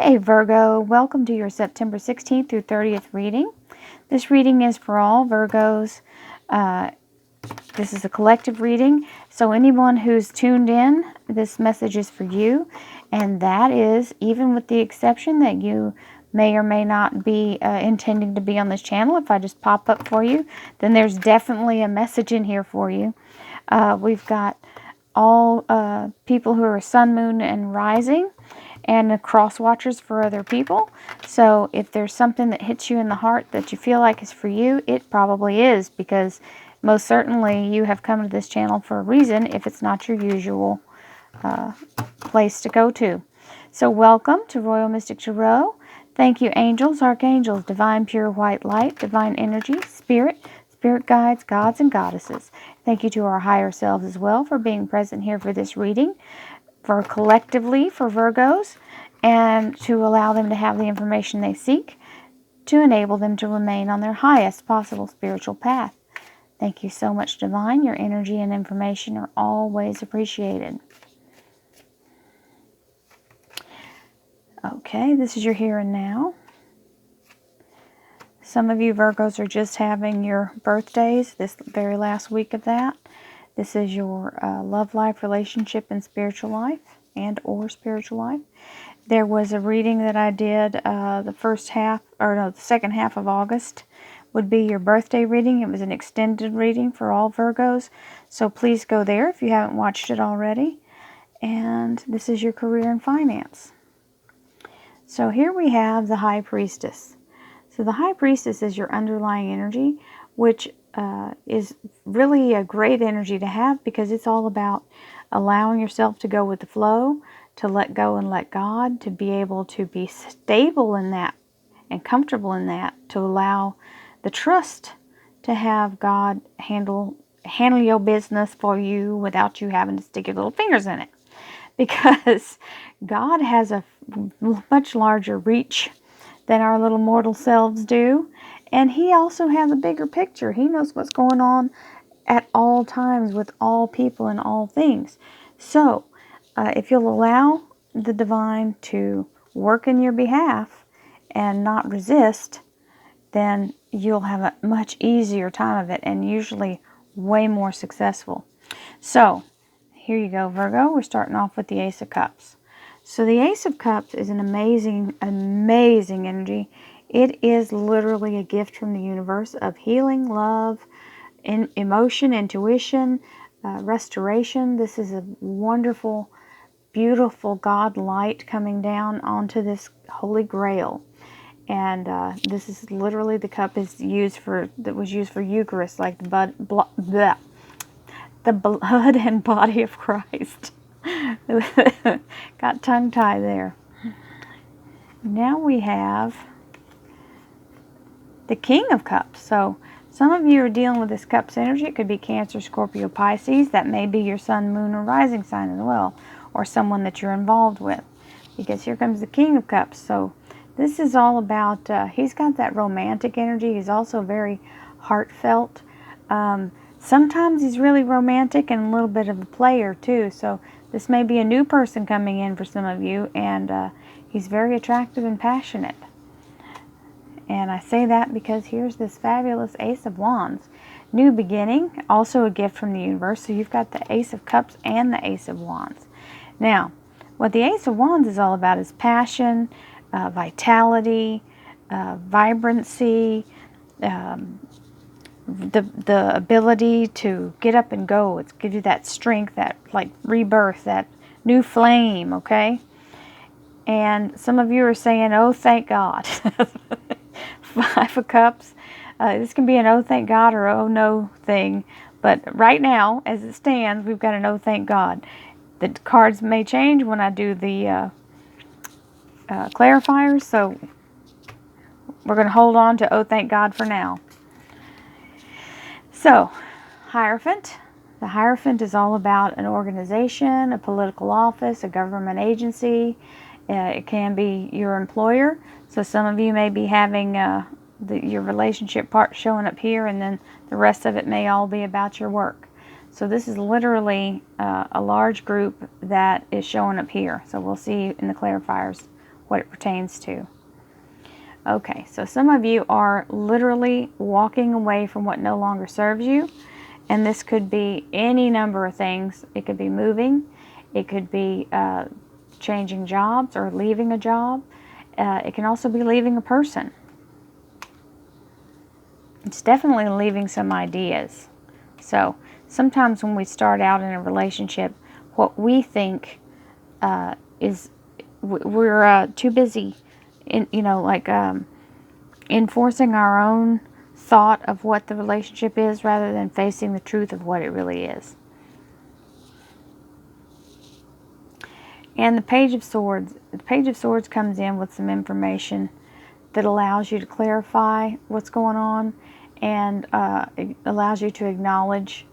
Hey Virgo, welcome to your September 16th through 30th reading. This reading is for all Virgos. This is a collective reading, so anyone who's tuned in, this message is for you. And that is, even with the exception that you may or may not be intending to be on this channel, if I just pop up for you, then there's definitely a message in here for you. We've got all people who are sun, moon, and rising, and the cross watchers for other people. So if there's something that hits you in the heart that you feel like is for you, it probably is, because most certainly you have come to this channel for a reason if it's not your usual place to go to. So welcome to Royal Mystic Tarot. Thank you, angels, archangels, divine pure white light, divine energy, spirit guides, gods, and goddesses. Thank you to our higher selves as well for being present here for this reading, for collectively for Virgos, and to allow them to have the information they seek to enable them to remain on their highest possible spiritual path. Thank you so much, Divine. Your energy and information are always appreciated. Okay, this is your here and now. Some of you Virgos are just having your birthdays, this very last week of that. This is your love life, relationship, and spiritual life, and/or spiritual life. There was a reading that I did the second half of August would be your birthday reading. It was an extended reading for all Virgos, so please go there if you haven't watched it already. And this is your career and finance. So here we have the High Priestess. So the High Priestess is your underlying energy, which is really a great energy to have, because it's all about allowing yourself to go with the flow, to let go and let God, to be able to be stable in that and comfortable in that, to allow the trust to have God handle your business for you without you having to stick your little fingers in it. Because God has a much larger reach than our little mortal selves do. And He also has a bigger picture. He knows what's going on at all times with all people and all things. So, if you'll allow the divine to work in your behalf and not resist, then you'll have a much easier time of it, and usually way more successful. So, here you go, Virgo. We're starting off with the Ace of Cups. So the Ace of Cups is an amazing, amazing energy. It is literally a gift from the universe of healing, love, emotion, intuition, restoration. This is a wonderful, beautiful God light coming down onto this Holy Grail. And this is literally the cup that was used for Eucharist, like the blood and body of Christ. Got tongue-tied there. Now we have the King of Cups. So some of you are dealing with this Cups energy. It could be Cancer, Scorpio, Pisces. That may be your sun, moon, or rising sign as well, or someone that you're involved with. Because here comes the King of Cups. So this is all about, he's got that romantic energy. He's also very heartfelt. Sometimes he's really romantic and a little bit of a player too. So this may be a new person coming in for some of you, and he's very attractive and passionate. And I say that because here's this fabulous Ace of Wands. New beginning, also a gift from the universe. So you've got the Ace of Cups and the Ace of Wands. Now, what the Ace of Wands is all about is passion, vitality, vibrancy, the ability to get up and go. It gives you that strength, that like rebirth, that new flame, okay? And some of you are saying, oh, thank God. Five of Cups. This can be an oh, thank God, or oh, no thing. But right now, as it stands, we've got an oh, thank God. The cards may change when I do the clarifiers, so we're going to hold on to oh, thank God for now. So, Hierophant. The Hierophant is all about an organization, a political office, a government agency. It can be your employer. So some of you may be having your relationship part showing up here, and then the rest of it may all be about your work. So this is literally a large group that is showing up here. So we'll see in the clarifiers what it pertains to. Okay, so some of you are literally walking away from what no longer serves you. And this could be any number of things. It could be moving. It could be changing jobs or leaving a job. It can also be leaving a person. It's definitely leaving some ideas. So sometimes when we start out in a relationship, what we think is we're too busy in, enforcing our own thought of what the relationship is rather than facing the truth of what it really is. And the Page of Swords. The Page of Swords comes in with some information that allows you to clarify what's going on, and it allows you to acknowledge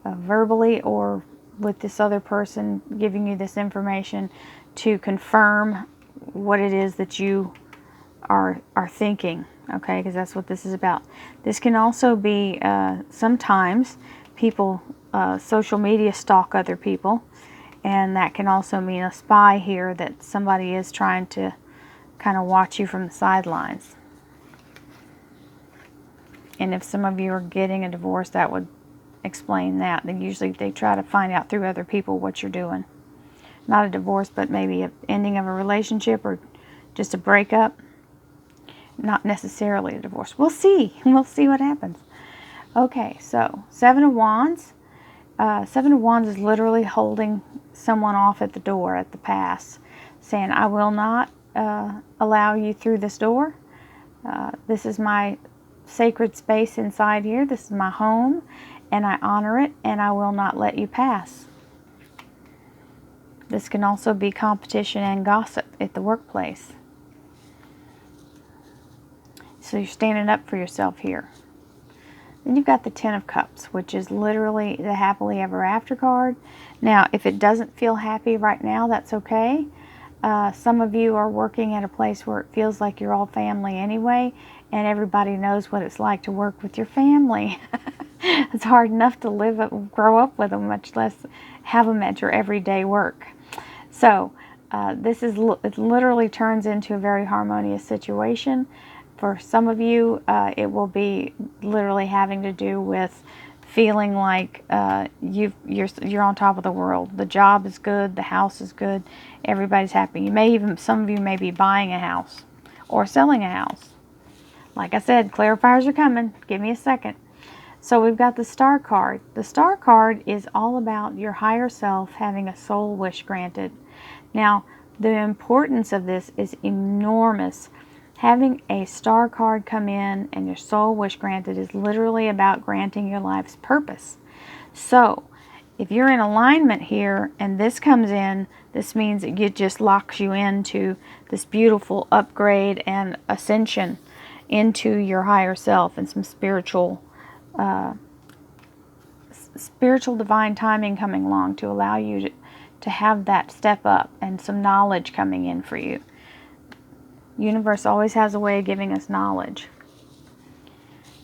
verbally or with this other person giving you this information to confirm what it is that you are thinking, okay, because that's what this is about. This can also be sometimes people social media stalk other people, and that can also mean a spy here, that somebody is trying to kind of watch you from the sidelines. And if some of you are getting a divorce, that would explain that. Then usually they try to find out through other people what you're doing. Not a divorce, but maybe an ending of a relationship or just a breakup. Not necessarily a divorce. We'll see. We'll see what happens. Okay, so Seven of Wands. Seven of Wands is literally holding someone off at the door, at the pass, saying, I will not allow you through this door. This is my sacred space inside here. This is my home, and I honor it, and I will not let you pass. This can also be competition and gossip at the workplace. So you're standing up for yourself here. Then you've got the Ten of Cups, which is literally the happily ever after card. Now, if it doesn't feel happy right now, that's okay. Some of you are working at a place where it feels like you're all family anyway, and everybody knows what it's like to work with your family. It's hard enough to grow up with them, much less have them at your everyday work. So it literally turns into a very harmonious situation. For some of you, it will be literally having to do with feeling like you're on top of the world. The job is good, the house is good, everybody's happy. Some of you may be buying a house or selling a house. Like I said, clarifiers are coming. Give me a second. So we've got the Star card. The Star card is all about your higher self having a soul wish granted. Now, the importance of this is enormous. Having a Star card come in and your soul wish granted is literally about granting your life's purpose. So, if you're in alignment here and this comes in, this means it just locks you into this beautiful upgrade and ascension into your higher self and some spiritual divine timing coming along to allow you to have that step up and some knowledge coming in for you. Universe always has a way of giving us knowledge.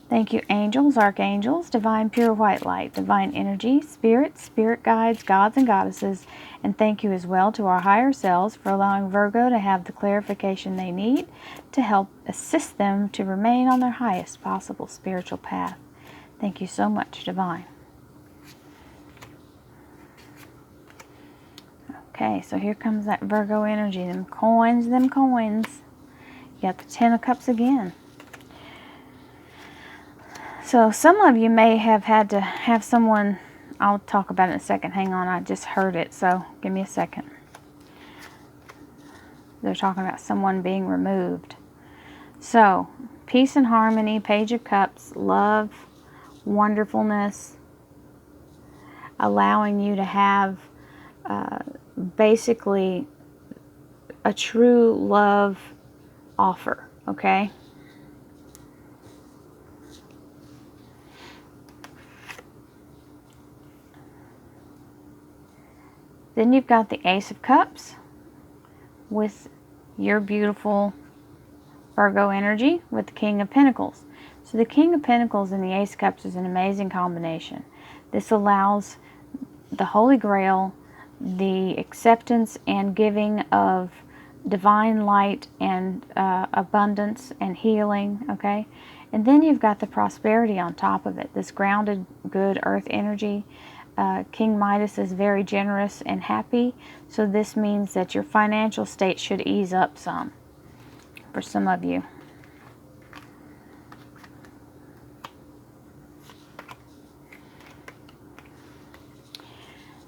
Thank you, angels, archangels, divine pure white light, divine energy, spirits, spirit guides, gods and goddesses, and thank you as well to our higher selves for allowing Virgo to have the clarification they need to help assist them to remain on their highest possible spiritual path. Thank you so much, divine. Okay, so here comes that Virgo energy, them coins, them coins. You got the Ten of Cups again. So some of you may have had to have someone, I'll talk about it in a second. Hang on, I just heard it, so give me a second. They're talking about someone being removed. So, peace and harmony, Page of Cups, love, wonderfulness, allowing you to have basically a true love offer, okay? Then you've got the Ace of Cups with your beautiful Virgo energy with the King of Pentacles. So the King of Pentacles and the Ace of Cups is an amazing combination. This allows the Holy Grail, the acceptance and giving of divine light and abundance and healing, okay? And then you've got the prosperity on top of it, this grounded, good earth energy. King Midas is very generous and happy, so this means that your financial state should ease up some for some of you.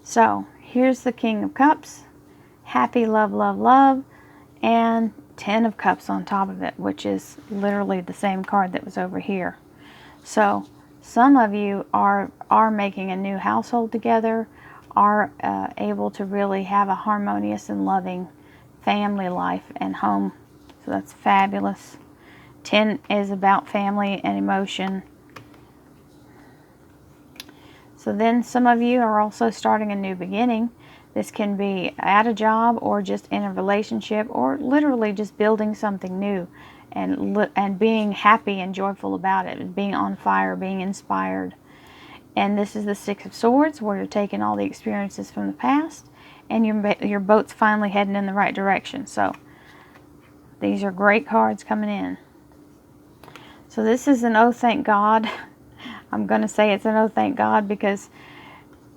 So here's the King of Cups, happy, love, love, love, and 10 of Cups on top of it, which is literally the same card that was over here. So some of you are making a new household together, are able to really have a harmonious and loving family life and home. So that's fabulous. 10 is about family and emotion. So then some of you are also starting a new beginning. This can be at a job or just in a relationship or literally just building something new and being happy and joyful about it, being on fire, being inspired. And this is the Six of Swords, where you're taking all the experiences from the past and your boat's finally heading in the right direction. So these are great cards coming in. So this is an oh thank God. I'm going to say it's an oh thank God, because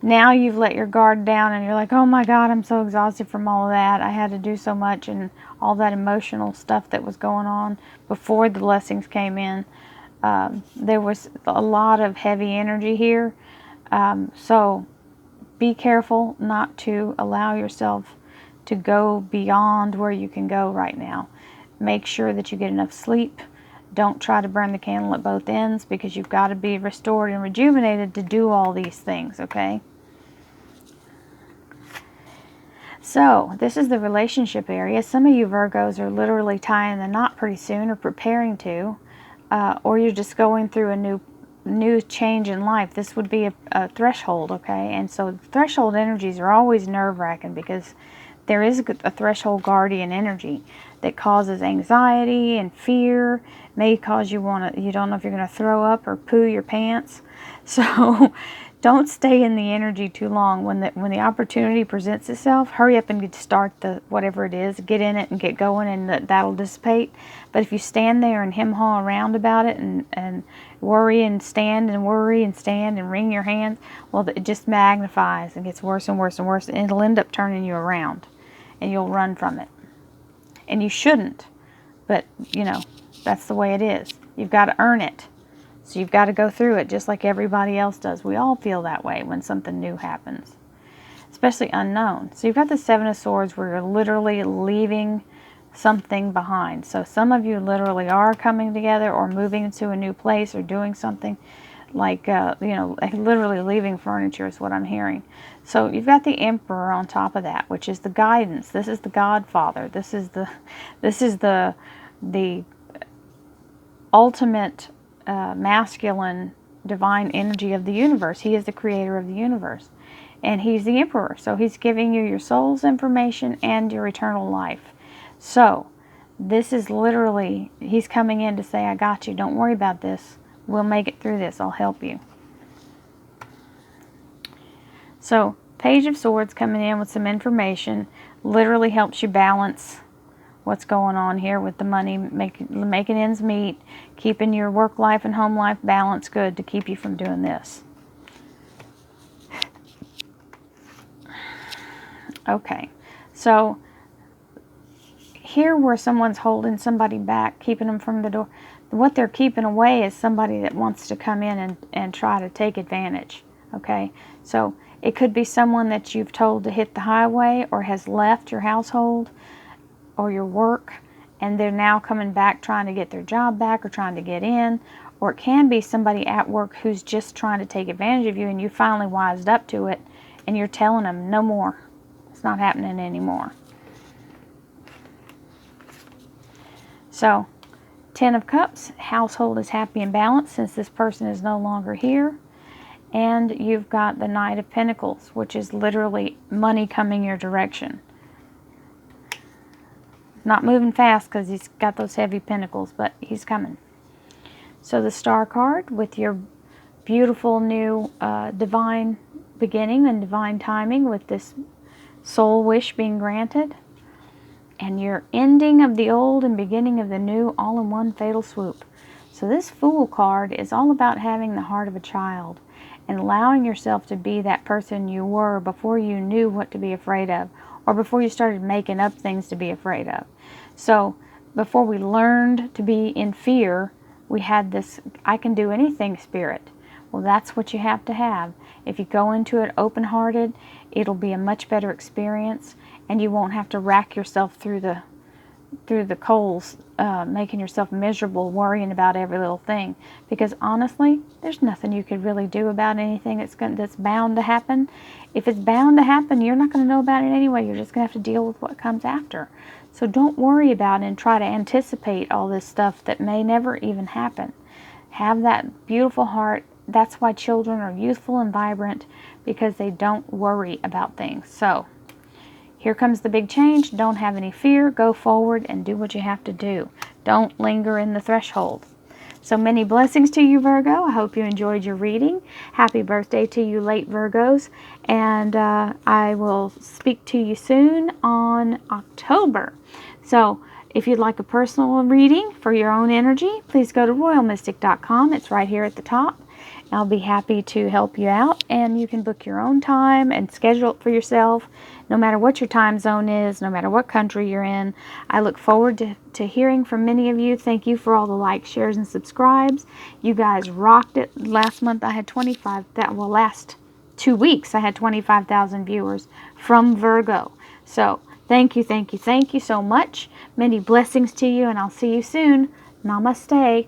now you've let your guard down and you're like, oh my God, I'm so exhausted from all of that. I had to do so much and all that emotional stuff that was going on before the blessings came in. There was a lot of heavy energy here. So be careful not to allow yourself to go beyond where you can go right now. Make sure that you get enough sleep. Don't try to burn the candle at both ends, because you've got to be restored and rejuvenated to do all these things, okay? So this is the relationship area. Some of you Virgos are literally tying the knot pretty soon, or preparing to, or you're just going through a new change in life. This would be a threshold, okay? And so threshold energies are always nerve-wracking, because there is a threshold guardian energy that causes anxiety and fear, may cause you you don't know if you're going to throw up or poo your pants. So don't stay in the energy too long. When the opportunity presents itself, hurry up and start whatever it is, get in it and get going, and that'll dissipate. But if you stand there and hem-haw around about it and worry and stand and worry and stand and wring your hands, well, it just magnifies and gets worse and worse and worse, and it'll end up turning you around and you'll run from it. And you shouldn't, but you know, that's the way it is. You've got to earn it. So you've got to go through it just like everybody else does. We all feel that way when something new happens, especially unknown. So you've got the Seven of Swords, where you're literally leaving something behind. So some of you literally are coming together or moving to a new place or doing something like, you know, literally leaving furniture is what I'm hearing. So you've got the Emperor on top of that, which is the guidance. This is the Godfather. This is the ultimate masculine divine energy of the universe. He is the creator of the universe, and he's the Emperor. So he's giving you your soul's information and your eternal life. So this is literally, he's coming in to say, I got you. Don't worry about this. We'll make it through this. I'll help you. So Page of Swords coming in with some information literally helps you balance what's going on here with the money, making ends meet, keeping your work life and home life balance good to keep you from doing this. Okay, so here where someone's holding somebody back, keeping them from the door, what they're keeping away is somebody that wants to come in and try to take advantage, okay? So it could be someone that you've told to hit the highway or has left your household or your work, and they're now coming back trying to get their job back or trying to get in. Or it can be somebody at work who's just trying to take advantage of you, and you finally wised up to it and you're telling them no more. It's not happening anymore. So 10 of Cups, household is happy and balanced since this person is no longer here. And you've got the Knight of Pentacles, which is literally money coming your direction. Not moving fast because he's got those heavy pentacles, but he's coming. So the Star card with your beautiful new divine beginning and divine timing with this soul wish being granted. and your ending of the old and beginning of the new all in one fatal swoop. So this Fool card is all about having the heart of a child and allowing yourself to be that person you were before you knew what to be afraid of, or before you started making up things to be afraid of. So before we learned to be in fear, we had this I can do anything spirit. Well, that's what you have to have. If you go into it open-hearted, it'll be a much better experience, and you won't have to rack yourself through the coals, making yourself miserable, worrying about every little thing. Because honestly, there's nothing you could really do about anything that's bound to happen. If it's bound to happen, you're not going to know about it anyway. You're just going to have to deal with what comes after. So don't worry about it and try to anticipate all this stuff that may never even happen. Have that beautiful heart. That's why children are youthful and vibrant, because they don't worry about things. So here comes the big change. Don't have any fear. Go forward and do what you have to do. Don't linger in the threshold. So many blessings to you, Virgo. I hope you enjoyed your reading. Happy birthday to you, late Virgos. And I will speak to you soon on October. So if you'd like a personal reading for your own energy, please go to royalmystic.com. It's right here at the top. I'll be happy to help you out, and you can book your own time and schedule it for yourself, no matter what your time zone is, no matter what country you're in. I look forward to hearing from many of you. Thank you for all the likes, shares, and subscribes. You guys rocked it. Last month I had 25,000, well, last 2 weeks I had 25,000 viewers from Virgo. So thank you so much. Many blessings to you, and I'll see you soon. Namaste.